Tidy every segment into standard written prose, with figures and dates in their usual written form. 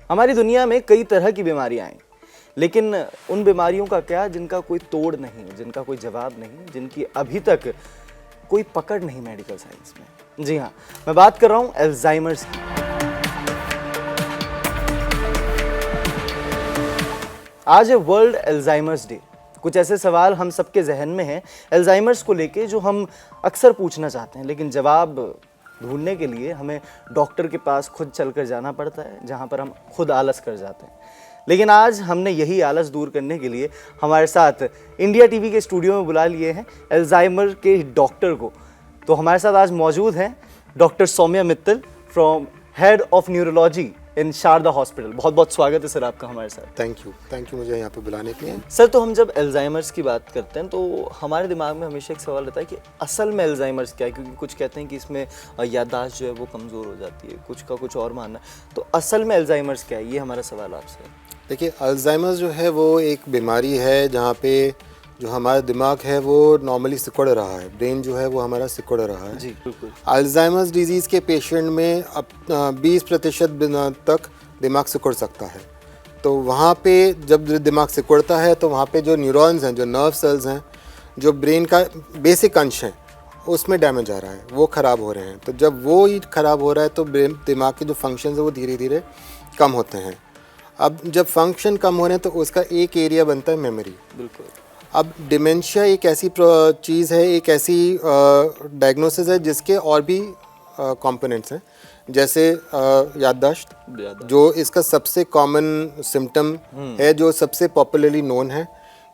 हमारी दुनिया में कई तरह की बीमारियां आई, लेकिन उन बीमारियों का क्या जिनका कोई तोड़ नहीं, जिनका कोई जवाब नहीं, जिनकी अभी तक कोई पकड़ नहीं मेडिकल साइंस में। जी हाँ, मैं बात कर रहा हूँ अल्जाइमर्स की। आज है वर्ल्ड अल्जाइमर्स डे। कुछ ऐसे सवाल हम सबके जहन में हैं अल्जाइमर्स को लेके जो हम अक्सर पूछना चाहते हैं, लेकिन जवाब ढूंढने के लिए हमें डॉक्टर के पास खुद चलकर जाना पड़ता है, जहां पर हम खुद आलस कर जाते हैं। लेकिन आज हमने यही आलस दूर करने के लिए हमारे साथ इंडिया टीवी के स्टूडियो में बुला लिए हैं अल्जाइमर के डॉक्टर को। तो हमारे साथ आज मौजूद हैं doctor Saumya Mittal from head of neurology in Sharda hospital. बहुत बहुत स्वागत है सर आपका हमारे साथ। थैंक यू मुझे यहाँ पे बुलाने के लिए। सर, तो हम जब अल्जाइमर्स की बात करते हैं तो हमारे दिमाग में हमेशा एक सवाल रहता है कि असल में अल्जाइमर्स क्या है, क्योंकि कुछ कहते हैं कि इसमें याददाश्त जो है वो कमज़ोर हो जाती है, कुछ का कुछ और मानना है। तो असल में अल्जाइमर्स क्या है, ये हमारा सवाल आपसे है। देखिए, अल्जाइमर्स जो है वो एक बीमारी है जहाँ पे जो हमारा दिमाग है वो नॉर्मली सिकुड़ रहा है, ब्रेन जो है वो हमारा सिकुड़ रहा है। जी बिल्कुल। अल्जाइमर्स डिजीज़ के पेशेंट में अब 20% तक दिमाग सिकुड़ सकता है। तो वहाँ पे जब दिमाग सिकुड़ता है तो वहाँ पे जो न्यूरॉन्स हैं, जो नर्व सेल्स हैं, जो ब्रेन का बेसिक अंश है, उसमें डैमेज आ रहा है, वो ख़राब हो रहे हैं। तो जब वो ही ख़राब हो रहा है तो दिमाग के जो फंक्शन है वो धीरे धीरे कम होते हैं। अब जब फंक्शन कम हो रहे हैं तो उसका एक एरिया बनता है मेमोरी। बिल्कुल। अब डिमेंशिया एक ऐसी चीज़ है, एक ऐसी डायग्नोसिस है जिसके और भी कंपोनेंट्स हैं, जैसे याददाश्त, जो इसका सबसे कॉमन सिम्टम है, जो सबसे पॉपुलरली नोन है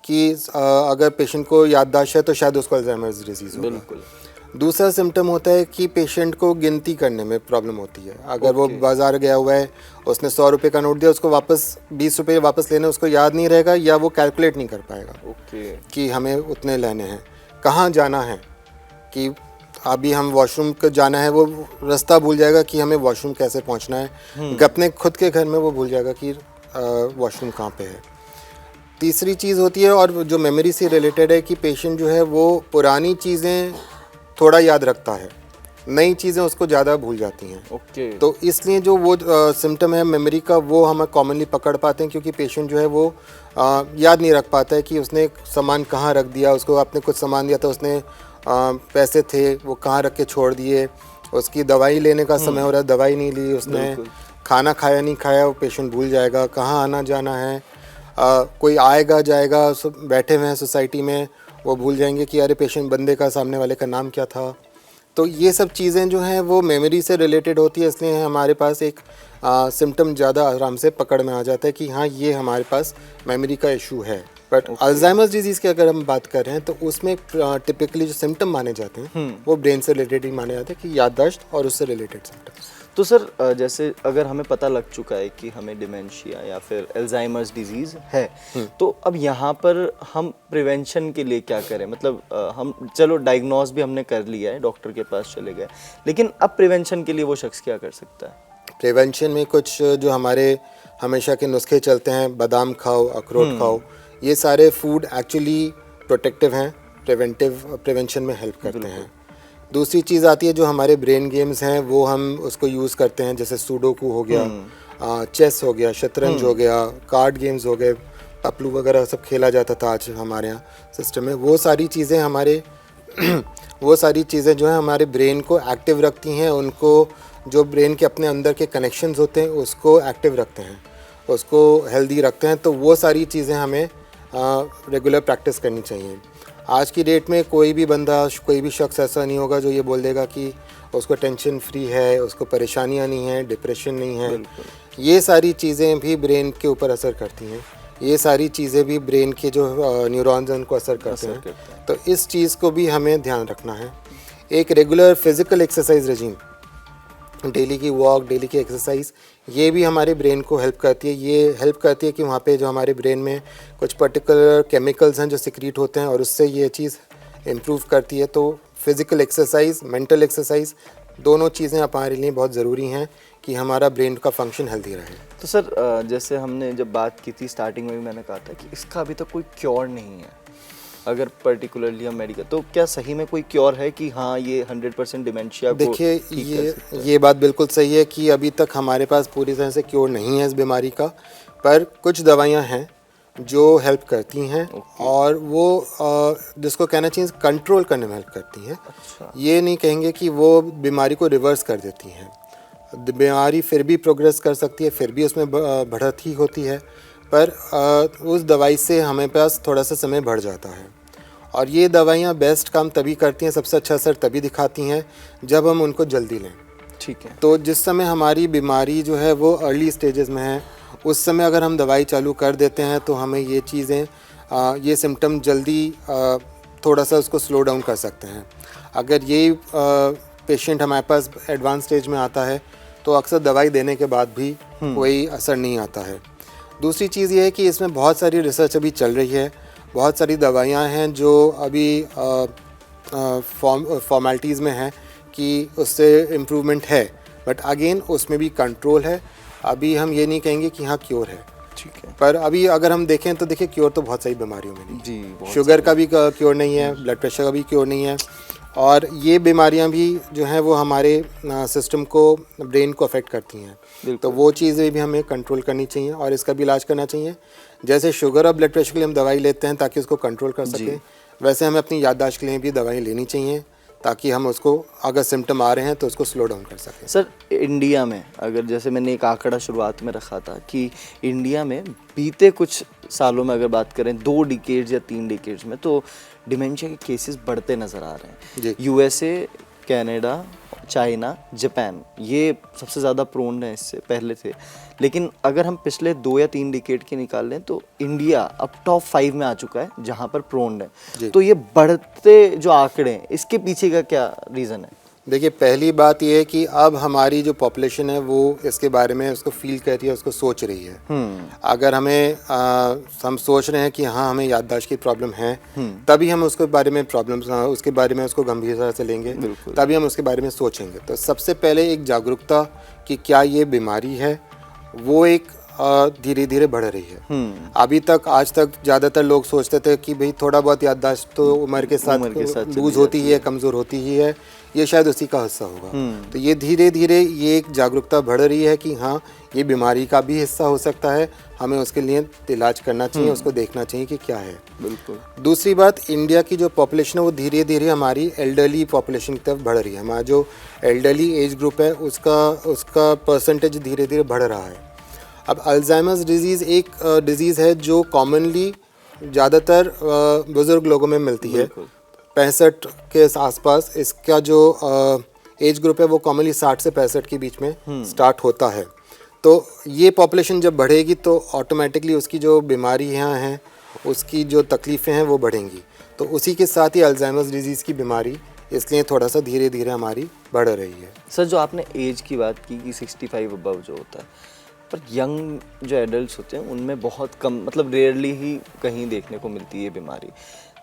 कि अगर पेशेंट को याददाश्त है तो शायद उसको अल्जाइमर्स डिजीज़ होगा। बिल्कुल। दूसरा सिम्टम होता है कि पेशेंट को गिनती करने में प्रॉब्लम होती है। अगर वो बाज़ार गया हुआ है, उसने 100 रुपये का नोट दिया, उसको वापस 20 रुपये वापस लेने, उसको याद नहीं रहेगा या वो कैलकुलेट नहीं कर पाएगा कि हमें उतने लेने हैं। कहाँ जाना है, कि अभी हम वॉशरूम को जाना है, वो रास्ता भूल जाएगा कि हमें वॉशरूम कैसे पहुँचना है। अपने खुद के घर में वो भूल जाएगा कि वॉशरूम कहाँ पे है। तीसरी चीज़ होती है, और जो मेमोरी से रिलेटेड है, कि पेशेंट जो है वो पुरानी चीज़ें थोड़ा याद रखता है, नई चीज़ें उसको ज़्यादा भूल जाती हैं। तो इसलिए जो वो सिम्टम है मेमोरी का, वो हम कॉमनली पकड़ पाते हैं, क्योंकि पेशेंट जो है वो याद नहीं रख पाता है कि उसने सामान कहाँ रख दिया। उसको आपने कुछ सामान दिया था, उसने पैसे थे वो कहाँ रख के छोड़ दिए। उसकी दवाई लेने का समय हो रहा है, दवाई नहीं ली उसने, खाना खाया नहीं खाया, वो पेशेंट भूल जाएगा। कहाँ आना जाना है, कोई आएगा जाएगा, बैठे हुए हैं सोसाइटी में, वो भूल जाएंगे कि अरे पेशेंट बंदे का, सामने वाले का नाम क्या था। तो ये सब चीज़ें जो हैं वो मेमोरी से रिलेटेड होती है, इसलिए हमारे पास एक सिम्टम ज़्यादा आराम से पकड़ में आ जाता है कि हाँ, ये हमारे पास मेमोरी का इशू है। बट अल्जाइमर्स डिजीज़ की अगर हम बात कर रहे हैं तो उसमें टिपिकली जो सिम्टम माने जाते हैं वो ब्रेन से रिलेटेड ही माने जाते हैं, कि याददाश्त और उससे रिलेटेड सिम्टम्स। तो सर, जैसे अगर हमें पता लग चुका है कि हमें डिमेंशिया या फिर अल्जाइमर्स डिजीज़ है, तो अब यहाँ पर हम प्रिवेंशन के लिए क्या करें? मतलब हम चलो डायग्नोज भी हमने कर लिया है, डॉक्टर के पास चले गए, लेकिन अब प्रिवेंशन के लिए वो शख्स क्या कर सकता है? प्रिवेंशन में कुछ जो हमारे हमेशा के नुस्खे चलते हैं, बादाम खाओ, अखरोट खाओ, ये सारे फूड एक्चुअली प्रोटेक्टिव हैं, प्रिवेंशन में हेल्प करते हैं। दूसरी चीज़ आती है जो हमारे ब्रेन गेम्स हैं, वो हम उसको यूज़ करते हैं, जैसे सूडोकू हो गया, चेस हो गया, शतरंज हो गया, कार्ड गेम्स हो गए, पपलू वगैरह सब खेला जाता था आज हमारे यहाँ सिस्टम में। वो सारी चीज़ें हमारे वो सारी चीज़ें जो है हमारे ब्रेन को एक्टिव रखती हैं, उनको जो ब्रेन के अपने अंदर के कनेक्शंस होते हैं उसको एक्टिव रखते हैं, उसको हेल्दी रखते हैं। तो वो सारी चीज़ें हमें रेगुलर प्रैक्टिस करनी चाहिए। आज की डेट में कोई भी बंदा, कोई भी शख्स ऐसा नहीं होगा जो ये बोल देगा कि उसको टेंशन फ्री है, उसको परेशानियां नहीं है, डिप्रेशन नहीं है। ये सारी चीज़ें भी ब्रेन के ऊपर असर करती हैं, ये सारी चीज़ें भी ब्रेन के जो न्यूरॉन्स हैं उनको असर करते हैं। तो इस चीज़ को भी हमें ध्यान रखना है। एक regular physical exercise regime, daily की वॉक, डेली की एक्सरसाइज, ये भी हमारे ब्रेन को हेल्प करती है। ये हेल्प करती है कि वहाँ पे जो हमारे ब्रेन में कुछ पर्टिकुलर केमिकल्स हैं जो सिक्रीट होते हैं, और उससे ये चीज़ इम्प्रूव करती है। तो फिज़िकल एक्सरसाइज, मेंटल एक्सरसाइज, दोनों चीज़ें हमारे लिए बहुत ज़रूरी हैं कि हमारा ब्रेन का फंक्शन हेल्दी रहे। तो सर, जैसे हमने जब बात की थी स्टार्टिंग में भी मैंने कहा था कि इसका अभी तक कोई क्योर नहीं है। अगर पर्टिकुलरली हम मेडिकल, तो क्या सही में कोई क्योर है कि हाँ ये 100% डिमेंशिया को देखिए ठीक कर सकता है? ये बात बिल्कुल सही है कि अभी तक हमारे पास पूरी तरह से क्योर नहीं है इस बीमारी का, पर कुछ दवाइयाँ हैं जो हेल्प करती हैं और वो जिसको कहना चाहिए कंट्रोल करने में हेल्प करती हैं। अच्छा। ये नहीं कहेंगे कि वो बीमारी को रिवर्स कर देती हैं। बीमारी फिर भी प्रोग्रेस कर सकती है, फिर भी उसमें बढ़त ही होती है, पर उस दवाई से हमें पास थोड़ा सा समय बढ़ जाता है। और ये दवाइयाँ बेस्ट काम तभी करती हैं, सबसे अच्छा असर तभी दिखाती हैं जब हम उनको जल्दी लें। ठीक है। तो जिस समय हमारी बीमारी जो है वो अर्ली स्टेजेस में है, उस समय अगर हम दवाई चालू कर देते हैं तो हमें ये चीज़ें ये सिम्टम जल्दी थोड़ा सा उसको स्लो डाउन कर सकते हैं। अगर ये पेशेंट हमारे पास एडवांस स्टेज में आता है तो अक्सर दवाई देने के बाद भी कोई असर नहीं आता है। दूसरी चीज़ ये है कि इसमें बहुत सारी रिसर्च अभी चल रही है, बहुत सारी दवाइयाँ हैं जो अभी फॉर्मेलिटीज़ में हैं कि उससे इम्प्रूवमेंट है, बट अगेन उसमें भी कंट्रोल है। अभी हम ये नहीं कहेंगे कि हाँ क्योर है। ठीक है। पर अभी अगर हम देखें तो देखिए क्योर तो बहुत सारी बीमारियों में नहीं जी, है। शुगर का भी क्योर नहीं है, ब्लड प्रेशर का भी क्योर नहीं है, और ये बीमारियां भी जो हैं वो हमारे सिस्टम को, ब्रेन को अफेक्ट करती हैं। तो वो चीज़ें भी हमें कंट्रोल करनी चाहिए और इसका भी इलाज करना चाहिए। जैसे शुगर और ब्लड प्रेशर के लिए हम दवाई लेते हैं ताकि उसको कंट्रोल कर सकें, वैसे हमें अपनी याददाश्त के लिए भी दवाई लेनी चाहिए ताकि हम उसको, अगर सिम्टम आ रहे हैं तो उसको स्लो डाउन कर सकें। सर, इंडिया में अगर, जैसे मैंने एक आंकड़ा शुरुआत में रखा था कि इंडिया में बीते कुछ सालों में अगर बात करें 2 डिकेड्स या 3 डिकेड्स में, तो डिमेंशिया के केसेस बढ़ते नज़र आ रहे हैं। जी। यूएसए, कनाडा, चाइना, जापान, ये सबसे ज़्यादा प्रोन है, इससे पहले थे। लेकिन अगर हम पिछले 2 या 3 डिकेड के निकाल लें तो इंडिया अब टॉप 5 में आ चुका है जहाँ पर प्रोन है। तो ये बढ़ते जो आंकड़े हैं, इसके पीछे का क्या रीज़न है? देखिए, पहली बात ये है कि अब हमारी जो पॉपुलेशन है वो इसके बारे में उसको फील कर रही है, उसको सोच रही है। अगर हमें हम सोच रहे हैं कि हाँ हमें याददाश्त की प्रॉब्लम है, तभी हम उसके बारे में उसके बारे में उसको गंभीरता से लेंगे, तभी हम उसके बारे में सोचेंगे। तो सबसे पहले एक जागरूकता कि क्या ये बीमारी है, वो एक धीरे धीरे बढ़ रही है। अभी तक, आज तक ज़्यादातर लोग सोचते थे कि भाई थोड़ा बहुत याददाश्त तो उम्र के साथ लूज होती ही है, कमज़ोर होती ही है, ये शायद उसी का हिस्सा होगा। तो ये धीरे धीरे ये एक जागरूकता बढ़ रही है कि हाँ ये बीमारी का भी हिस्सा हो सकता है, हमें उसके लिए इलाज करना चाहिए, उसको देखना चाहिए कि क्या है। बिल्कुल। दूसरी बात, इंडिया की जो पॉपुलेशन है वो धीरे धीरे हमारी एल्डरली पॉपुलेशन की तरफ बढ़ रही है। हमारा जो एल्डरली एज ग्रुप है उसका परसेंटेज धीरे धीरे बढ़ रहा है। अब अल्जाइमर्स डिजीज़ एक डिजीज़ है जो कॉमनली ज़्यादातर बुज़ुर्ग लोगों में मिलती है, 65 के आसपास। इसका जो एज ग्रुप है वो कॉमनली 60 से 65 के बीच में स्टार्ट होता है। तो ये पॉपुलेशन जब बढ़ेगी तो ऑटोमेटिकली उसकी जो बीमारियाँ हैं, उसकी जो तकलीफ़ें हैं वो बढ़ेंगी। तो उसी के साथ ही अल्जाइमर्स डिजीज़ की बीमारी इसलिए थोड़ा सा धीरे धीरे हमारी बढ़ रही है। सर, जो आपने एज की बात की कि 65 अबव जो होता है, पर यंग जो एडल्ट्स होते हैं उनमें बहुत कम, मतलब रेयरली ही कहीं देखने को मिलती है ये बीमारी।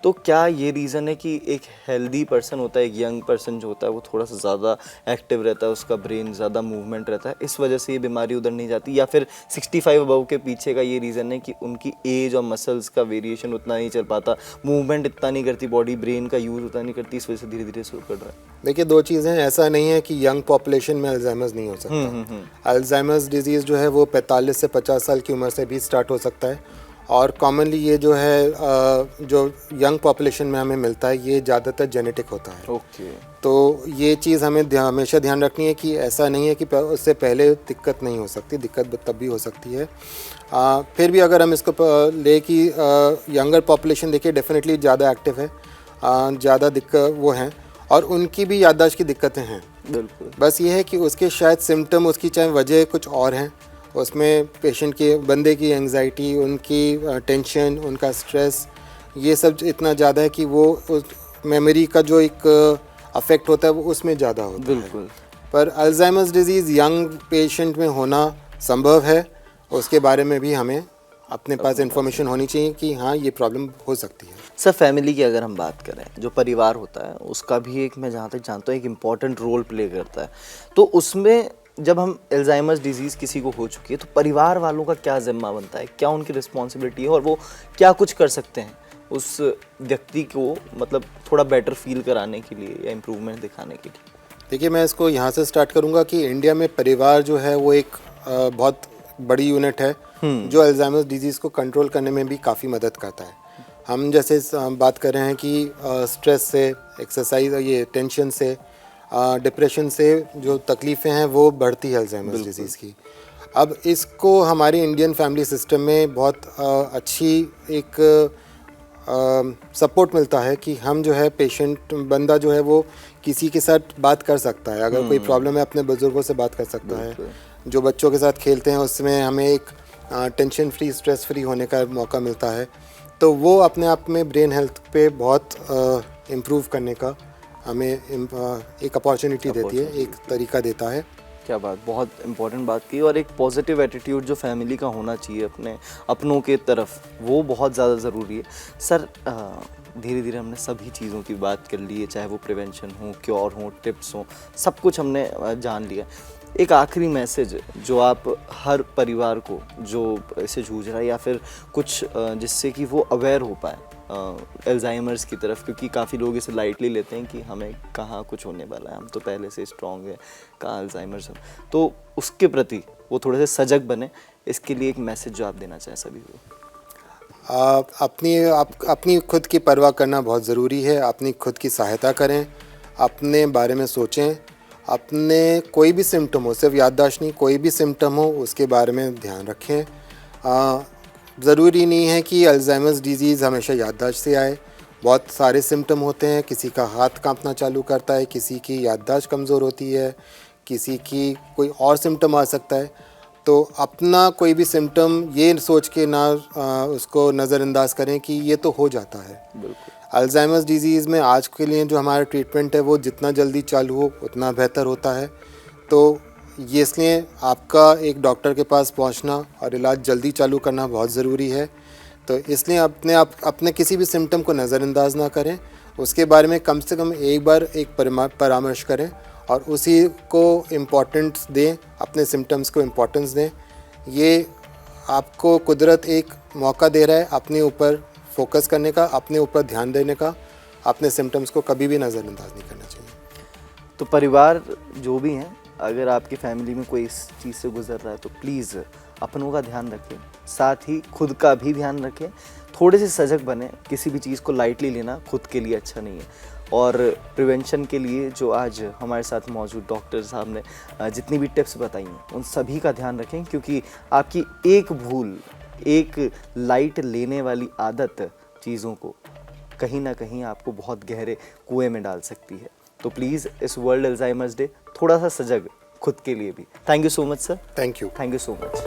तो क्या ये रीज़न है कि एक हेल्दी पर्सन होता है, एक यंग पर्सन जो होता है वो थोड़ा सा ज़्यादा एक्टिव रहता है, उसका ब्रेन ज़्यादा मूवमेंट रहता है, इस वजह से ये बीमारी उधर नहीं जाती? या फिर 65 अबव के पीछे का ये रीज़न है कि उनकी एज और मसल्स का वेरिएशन उतना नहीं चल पाता, मूवमेंट इतना नहीं करती बॉडी, ब्रेन का यूज़ उतना नहीं करती, इस वजह से धीरे धीरे शुरू कर रहा है? देखिए, 2 चीज़ें हैं। ऐसा नहीं है कि यंग पॉपुलेशन में अल्जाइमर्स नहीं हो सकता। अल्जाइमर्स डिजीज़ जो है वो 45 से 50 साल की उम्र से भी स्टार्ट हो सकता है, और कॉमनली ये जो है जो यंग पॉपुलेशन में हमें मिलता है ये ज़्यादातर जेनेटिक होता है। ओके। तो ये चीज़ हमें हमेशा ध्यान रखनी है कि ऐसा नहीं है कि उससे पहले दिक्कत नहीं हो सकती, दिक्कत तब भी हो सकती है। फिर भी अगर हम इसको ले कि यंगर पॉपुलेशन देखिए डेफिनेटली ज़्यादा एक्टिव है, ज़्यादा दिक्कत वो हैं, और उनकी भी याददाश्त की दिक्कतें हैं। बिल्कुल। बस ये है कि उसके शायद सिम्टम, उसकी चाहे वजह कुछ और हैं, उसमें पेशेंट के, बंदे की एंजाइटी, उनकी टेंशन, उनका स्ट्रेस, ये सब इतना ज़्यादा है कि वो उस मेमोरी का जो एक अफेक्ट होता है वो उसमें ज़्यादा होता है। बिल्कुल। पर अल्जाइमर्स डिजीज़ यंग पेशेंट में होना संभव है, उसके बारे में भी हमें अपने पास इन्फॉर्मेशन होनी चाहिए कि हाँ ये प्रॉब्लम हो सकती है। सर, फैमिली की अगर हम बात करें, जो परिवार होता है उसका भी एक, मैं जहाँ तक जानता हूँ, एक इम्पॉर्टेंट रोल प्ले करता है। तो उसमें जब हम अल्जाइमर्स डिजीज़ किसी को हो चुकी है तो परिवार वालों का क्या जिम्मा बनता है, क्या उनकी रिस्पॉन्सिबिलिटी है और वो क्या कुछ कर सकते हैं उस व्यक्ति को मतलब थोड़ा बेटर फील कराने के लिए या इम्प्रूवमेंट दिखाने के लिए? देखिए, मैं इसको यहाँ से स्टार्ट करूँगा कि इंडिया में परिवार जो है वो एक बहुत बड़ी यूनिट है जो अल्जाइमर्स डिजीज़ को कंट्रोल करने में भी काफ़ी मदद करता है। हम जैसे बात कर रहे हैं कि स्ट्रेस से, एक्सरसाइज, ये टेंशन से, डिप्रेशन से जो तकलीफ़ें हैं वो बढ़ती है अल्जाइमर्स डिजीज़ की। अब इसको हमारी इंडियन फैमिली सिस्टम में बहुत अच्छी एक सपोर्ट मिलता है कि हम जो है पेशेंट बंदा जो है वो किसी के साथ बात कर सकता है, अगर कोई प्रॉब्लम है अपने बुजुर्गों से बात कर सकता है। जो बच्चों के साथ खेलते हैं उसमें हमें एक टेंशन फ्री, स्ट्रेस फ्री होने का मौका मिलता है, तो वो अपने आप में ब्रेन हेल्थ पे बहुत इम्प्रूव करने का हमें एक अपॉर्चुनिटी देती है, एक तरीका देता है। क्या बात, बहुत इम्पोर्टेंट बात की। और एक पॉजिटिव एटीट्यूड जो फैमिली का होना चाहिए अपने अपनों के तरफ, वो बहुत ज़्यादा ज़रूरी है। सर, धीरे धीरे हमने सभी चीज़ों की बात कर ली है, चाहे वो प्रिवेंशन हो, क्योर हो, टिप्स हो, सब कुछ हमने जान लिया। एक आखिरी मैसेज जो आप हर परिवार को जो इसे जूझ रहा है या फिर कुछ जिससे कि वो अवेयर हो पाए अल्जाइमर्स की तरफ, क्योंकि काफ़ी लोग इसे लाइटली लेते हैं कि हमें कहाँ कुछ होने वाला है, हम तो पहले से स्ट्रॉन्ग है, कहाँ अल्जाइमर्स हो, तो उसके प्रति वो थोड़े से सजग बने, इसके लिए एक मैसेज जो आप देना चाहें सभी को? अपनी खुद की परवाह करना बहुत ज़रूरी है। अपनी खुद की सहायता करें, अपने बारे में सोचें, अपने कोई भी सिम्टम हो, सिर्फ याददाश्त नहीं, कोई भी सिम्टम हो उसके बारे में ध्यान रखें। ज़रूरी नहीं है कि अल्जाइमर्स डिजीज़ हमेशा याददाश्त से आए, बहुत सारे सिम्टम होते हैं। किसी का हाथ कांपना चालू करता है, किसी की याददाश्त कमज़ोर होती है, किसी की कोई और सिम्टम आ सकता है। तो अपना कोई भी सिम्टम ये सोच के ना उसको नज़रअंदाज करें कि ये तो हो जाता है। बिल्कुल। अल्जाइमर्स डिजीज़ में आज के लिए जो हमारा ट्रीटमेंट है वो जितना जल्दी चालू हो उतना बेहतर होता है। तो ये इसलिए आपका एक डॉक्टर के पास पहुंचना और इलाज जल्दी चालू करना बहुत ज़रूरी है। तो इसलिए अपने किसी भी सिम्टम को नज़रअंदाज ना करें, उसके बारे में कम से कम एक बार एक परामर्श करें और उसी को इम्पोर्टेंस दें, अपने सिम्टम्स को इम्पोर्टेंस दें। ये आपको कुदरत एक मौका दे रहा है अपने ऊपर फोकस करने का, अपने ऊपर ध्यान देने का। अपने सिम्टम्स को कभी भी नज़रअंदाज नहीं करना चाहिए। तो परिवार जो भी हैं, अगर आपकी फैमिली में कोई इस चीज़ से गुजर रहा है तो प्लीज़ अपनों का ध्यान रखें, साथ ही खुद का भी ध्यान रखें, थोड़े से सजग बने। किसी भी चीज़ को लाइटली लेना खुद के लिए अच्छा नहीं है। और प्रिवेंशन के लिए जो आज हमारे साथ मौजूद डॉक्टर साहब ने जितनी भी टिप्स बताई हैं उन सभी का ध्यान रखें, क्योंकि आपकी एक भूल, एक लाइट लेने वाली आदत चीज़ों को कहीं ना कहीं आपको बहुत गहरे कुएं में डाल सकती है। तो प्लीज़ इस वर्ल्ड अल्जाइमर्स डे थोड़ा सा सजग खुद के लिए भी। Thank you so much sir. Thank you so much.